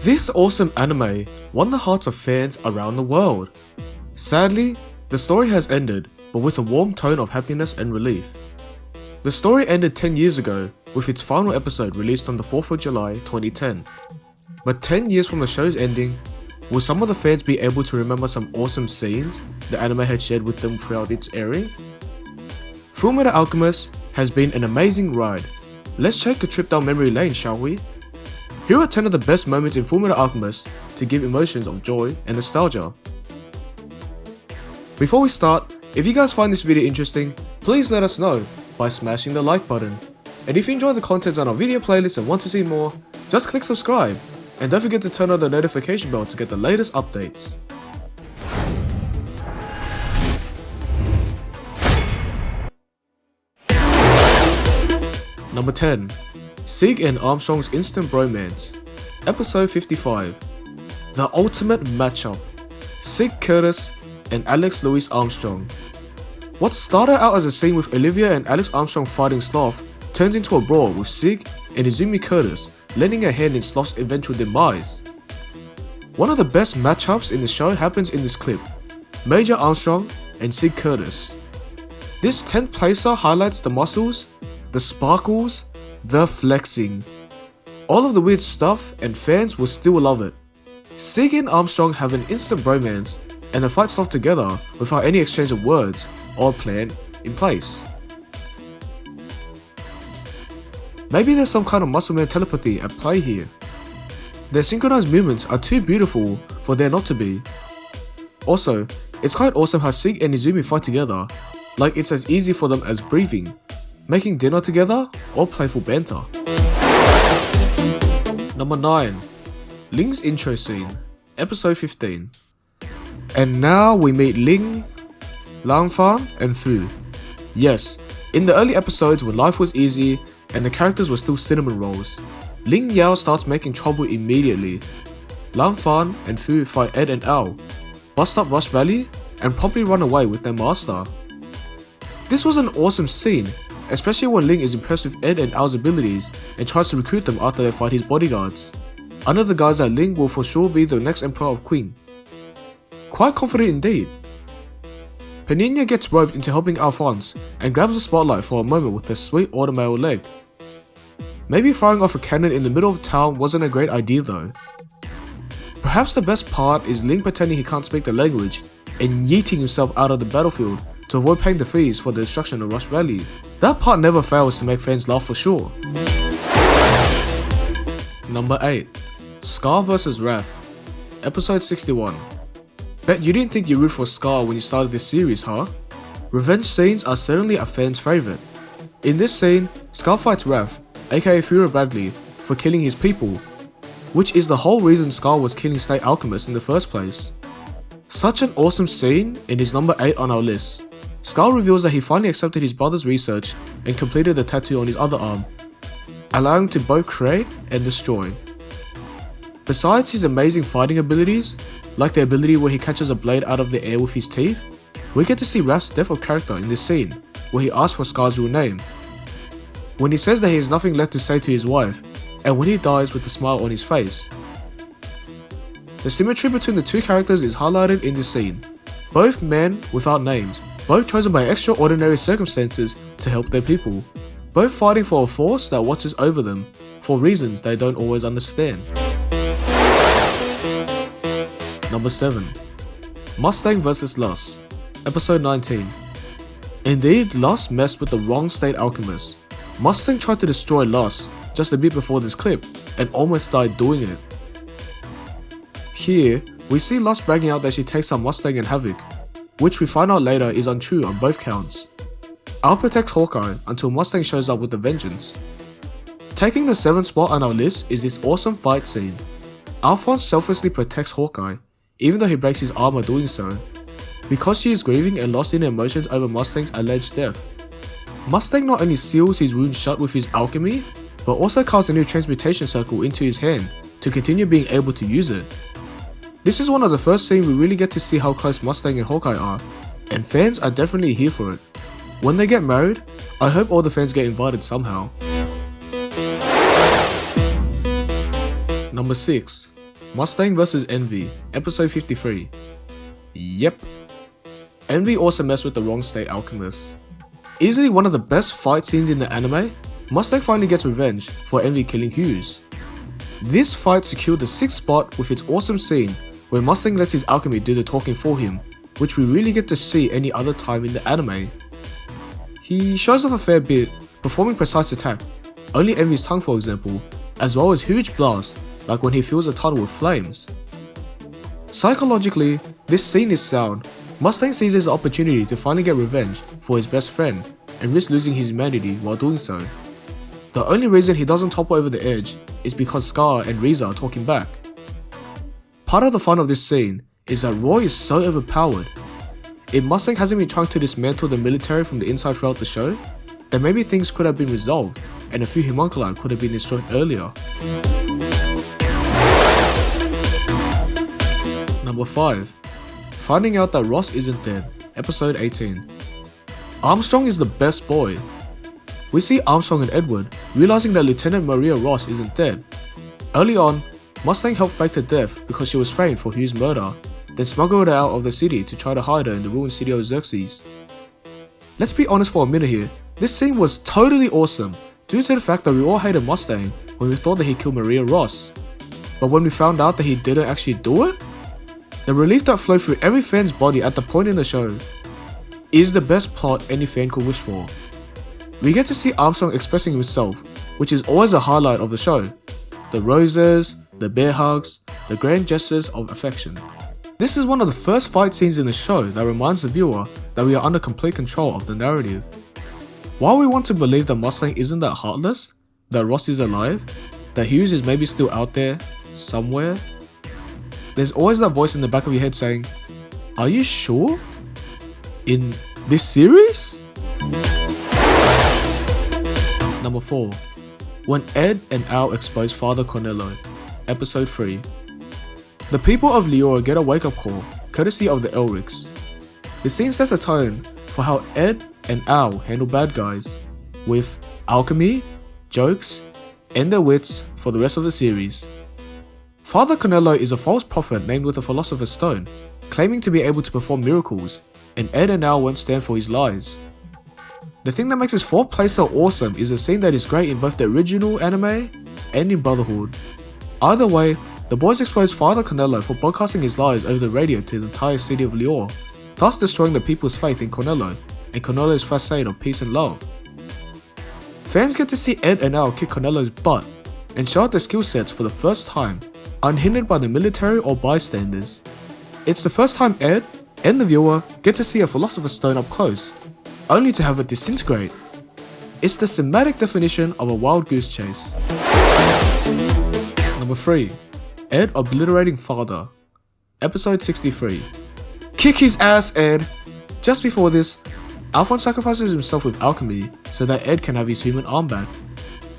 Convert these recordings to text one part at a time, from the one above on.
This awesome anime won the hearts of fans around the world. Sadly, the story has ended, but with a warm tone of happiness and relief. The story ended 10 years ago, with its final episode released on the 4th of July 2010. But 10 years from the show's ending, will some of the fans be able to remember some awesome scenes the anime had shared with them throughout its airing? FullMetal Alchemist has been an amazing ride. Let's take a trip down memory lane, shall we? Here are 10 of the best moments in FullMetal Alchemist to give emotions of joy and nostalgia. Before we start, if you guys find this video interesting, please let us know by smashing the like button. And if you enjoy the content on our video playlist and want to see more, just click subscribe. And don't forget to turn on the notification bell to get the latest updates. Number 10. Sig and Armstrong's Instant Bromance. Episode 55. The ultimate matchup. Sig Curtis and Alex Louis Armstrong. What started out as a scene with Olivier and Alex Armstrong fighting Sloth turns into a brawl with Sig and Izumi Curtis lending a hand in Sloth's eventual demise. One of the best matchups in the show happens in this clip. Major Armstrong and Sig Curtis. This 10th placer highlights the muscles, the sparkles, the flexing. All of the weird stuff, and fans will still love it. Sig and Armstrong have an instant bromance and they fight Sloth together without any exchange of words or plan in place. Maybe there's some kind of muscle man telepathy at play here. Their synchronized movements are too beautiful for there not to be. Also, it's quite awesome how Sig and Izumi fight together, like it's as easy for them as breathing, making dinner together, or playful banter. Number 9. Ling's intro scene, episode 15. And now we meet Ling, Lanfan, and Fu. Yes, in the early episodes when life was easy and the characters were still cinnamon rolls, Ling Yao starts making trouble immediately. Lanfan and Fu fight Ed and Al, bust up Rush Valley, and promptly run away with their master. This was an awesome scene, especially when Ling is impressed with Ed and Al's abilities and tries to recruit them after they fight his bodyguards. Under the guise that Ling will for sure be the next Emperor of Qing. Quite confident indeed. Penina gets roped into helping Alphonse and grabs the spotlight for a moment with her sweet automail leg. Maybe firing off a cannon in the middle of town wasn't a great idea though. Perhaps the best part is Ling pretending he can't speak the language and yeeting himself out of the battlefield to avoid paying the fees for the destruction of Rush Valley. That part never fails to make fans laugh for sure. Number 8. Scar vs Wrath. Episode 61. Bet you didn't think you root for Scar when you started this series, huh? Revenge scenes are certainly a fan's favourite. In this scene, Scar fights Wrath, aka Fura Bradley, for killing his people, which is the whole reason Scar was killing State Alchemists in the first place. Such an awesome scene and is number 8 on our list. Scar reveals that he finally accepted his brother's research and completed the tattoo on his other arm, allowing him to both create and destroy. Besides his amazing fighting abilities, like the ability where he catches a blade out of the air with his teeth, we get to see Wrath's depth of character in this scene, where he asks for Scar's real name. When he says that he has nothing left to say to his wife, and when he dies with a smile on his face. The symmetry between the two characters is highlighted in this scene. Both men without names, both chosen by extraordinary circumstances to help their people, both fighting for a force that watches over them, for reasons they don't always understand. Number 7. Mustang vs Lust. Episode 19. Indeed, Lust messed with the wrong State Alchemist. Mustang tried to destroy Lust just a bit before this clip, and almost died doing it. Here, we see Lust bragging out that she takes out Mustang and Havoc, which we find out later is untrue on both counts. Al protects Hawkeye until Mustang shows up with a vengeance. Taking the 7th spot on our list is this awesome fight scene. Alphonse selflessly protects Hawkeye, even though he breaks his armor doing so, because she is grieving and lost in her emotions over Mustang's alleged death. Mustang not only seals his wound shut with his alchemy, but also carves a new transmutation circle into his hand to continue being able to use it. This is one of the first scenes we really get to see how close Mustang and Hawkeye are, and fans are definitely here for it. When they get married, I hope all the fans get invited somehow. Number 6. Mustang vs Envy, episode 53. Yep. Envy also messed with the wrong state alchemist. Easily one of the best fight scenes in the anime, Mustang finally gets revenge for Envy killing Hughes. This fight secured the 6th spot with its awesome scene where Mustang lets his alchemy do the talking for him, which we really get to see any other time in the anime. He shows off a fair bit, performing precise attack, only Envy's tongue for example, as well as huge blasts like when he fills a tunnel with flames. Psychologically, this scene is sound. Mustang seizes the opportunity to finally get revenge for his best friend and risks losing his humanity while doing so. The only reason he doesn't topple over the edge is because Scar and Riza are talking back. Part of the fun of this scene is that Roy is so overpowered. If Mustang hasn't been trying to dismantle the military from the inside throughout the show, then maybe things could have been resolved and a few homunculi could have been destroyed earlier. Number 5. Finding out that Ross isn't dead, episode 18. Armstrong is the best boy. We see Armstrong and Edward realizing that Lieutenant Maria Ross isn't dead. Early on, Mustang helped fake her death because she was framed for Hughes' murder, then smuggled her out of the city to try to hide her in the ruined city of Xerxes. Let's be honest for a minute here, this scene was totally awesome due to the fact that we all hated Mustang when we thought that he killed Maria Ross. But when we found out that he didn't actually do it, the relief that flowed through every fan's body at the point in the show is the best plot any fan could wish for. We get to see Armstrong expressing himself, which is always a highlight of the show. The roses, the bear hugs, the grand gestures of affection. This is one of the first fight scenes in the show that reminds the viewer that we are under complete control of the narrative. While we want to believe that Mustang isn't that heartless, that Ross is alive, that Hughes is maybe still out there, somewhere, there's always that voice in the back of your head saying, "Are you sure? In this series?" Number 4. When Ed and Al expose Father Cornello, episode 3. The people of Leora get a wake-up call, courtesy of the Elrics. The scene sets a tone for how Ed and Al handle bad guys, with alchemy, jokes, and their wits for the rest of the series. Father Cornello is a false prophet named with a philosopher's stone, claiming to be able to perform miracles, and Ed and Al won't stand for his lies. The thing that makes this 4th place so awesome is a scene that is great in both the original anime and in Brotherhood. Either way, the boys expose Father Cornello for broadcasting his lies over the radio to the entire city of Leora, thus destroying the people's faith in Cornello and Cornello's facade of peace and love. Fans get to see Ed and Al kick Cornello's butt and show out their skill sets for the first time, unhindered by the military or bystanders. It's the first time Ed and the viewer get to see a philosopher's stone up close, only to have it disintegrate. It's the cinematic definition of a wild goose chase. Number 3. Ed obliterating Father, episode 63. Kick his ass, Ed! Just before this, Alphonse sacrifices himself with alchemy so that Ed can have his human arm back,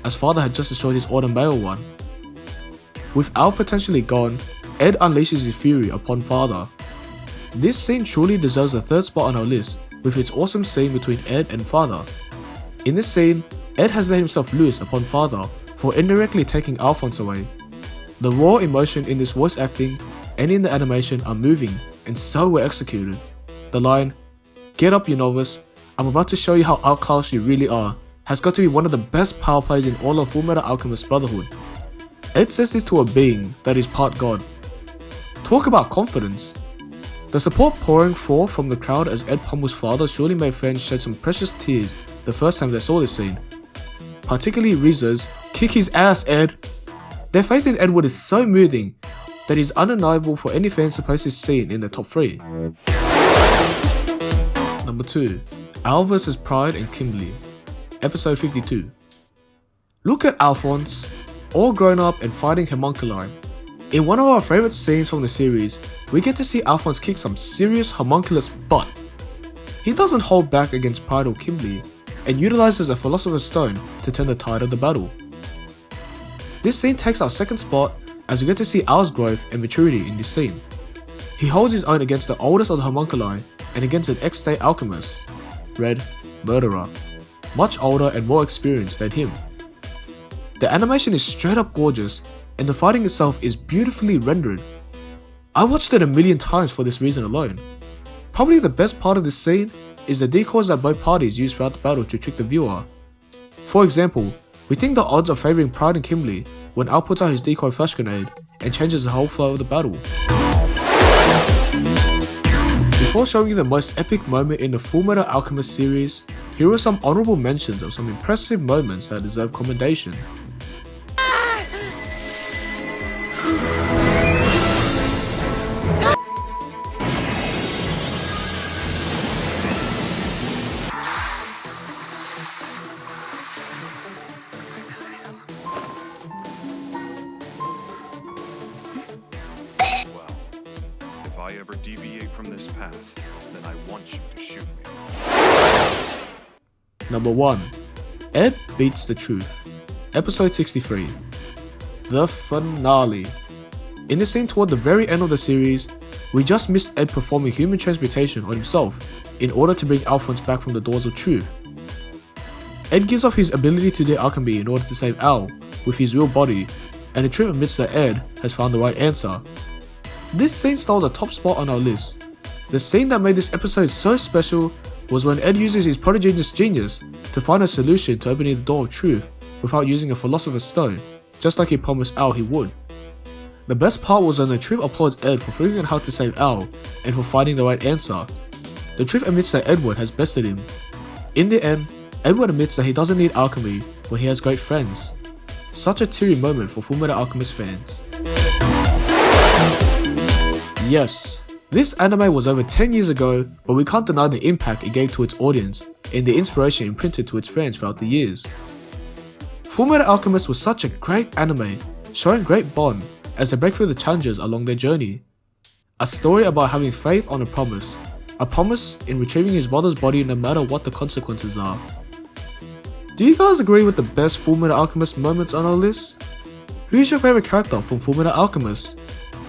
as Father had just destroyed his automobile one. With Al potentially gone, Ed unleashes his fury upon Father. This scene truly deserves a 3rd spot on our list with its awesome scene between Ed and Father. In this scene, Ed has let himself loose upon Father for indirectly taking Alphonse away. The raw emotion in this voice acting and in the animation are moving and so well executed. The line, "Get up you novice, I'm about to show you how outclassed you really are," has got to be one of the best power plays in all of FullMetal Alchemist Brotherhood. Ed says this to a being that is part god. Talk about confidence. The support pouring forth from the crowd as Ed pummels Father surely made fans shed some precious tears the first time they saw this scene. Particularly Riza's "Kick his ass, Ed!" Their faith in Edward is so moving that it is undeniable for any fans to place this scene in the top 3. Number 2. Al vs Pride and KIMBLEE, episode 52. Look at Alphonse, all grown up and fighting homunculi. In one of our favourite scenes from the series, we get to see Alphonse kick some serious homunculus butt. He doesn't hold back against Pride or KIMBLEE, and utilises a philosopher's stone to turn the tide of the battle. This scene takes our 2nd spot as we get to see Al's growth and maturity in this scene. He holds his own against the oldest of the homunculi and against an ex-state alchemist, Red Murderer, much older and more experienced than him. The animation is straight up gorgeous, and the fighting itself is beautifully rendered. I watched it a million times for this reason alone. Probably the best part of this scene is the decoys that both parties use throughout the battle to trick the viewer. For example, we think the odds are favouring Pride and KIMBLEE when Al puts out his decoy flash grenade and changes the whole flow of the battle. Before showing you the most epic moment in the FullMetal Alchemist series, here are some honourable mentions of some impressive moments that deserve commendation. If I ever deviate from this path, then I want you to shoot me. Number 1. Ed Beats the Truth. Episode 63. The finale. In the scene toward the very end of the series, we just missed Ed performing human transmutation on himself in order to bring Alphonse back from the doors of truth. Ed gives up his ability to do alchemy in order to save Al with his real body, and the truth admits that Ed has found the right answer. This scene stole the top spot on our list. The scene that made this episode so special was when Ed uses his prodigious genius to find a solution to opening the door of truth without using a philosopher's stone, just like he promised Al he would. The best part was when the truth applauds Ed for figuring out how to save Al and for finding the right answer. The truth admits that Edward has bested him. In the end, Edward admits that he doesn't need alchemy when he has great friends. Such a teary moment for FullMetal Alchemist fans. Yes, this anime was over 10 years ago, but we can't deny the impact it gave to its audience and the inspiration imprinted to its fans throughout the years. FullMetal Alchemist was such a great anime, showing great bond as they break through the challenges along their journey. A story about having faith on a promise in retrieving his mother's body no matter what the consequences are. Do you guys agree with the best FullMetal Alchemist moments on our list? Who's your favourite character from FullMetal Alchemist?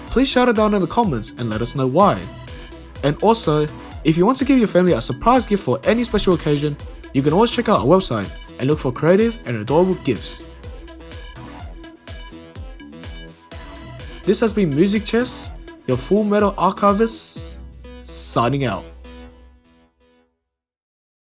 Please shout it down in the comments and let us know why. And also, if you want to give your family a surprise gift for any special occasion, you can always check out our website and look for creative and adorable gifts. This has been Music Chess, your FullMetal Archivist, signing out.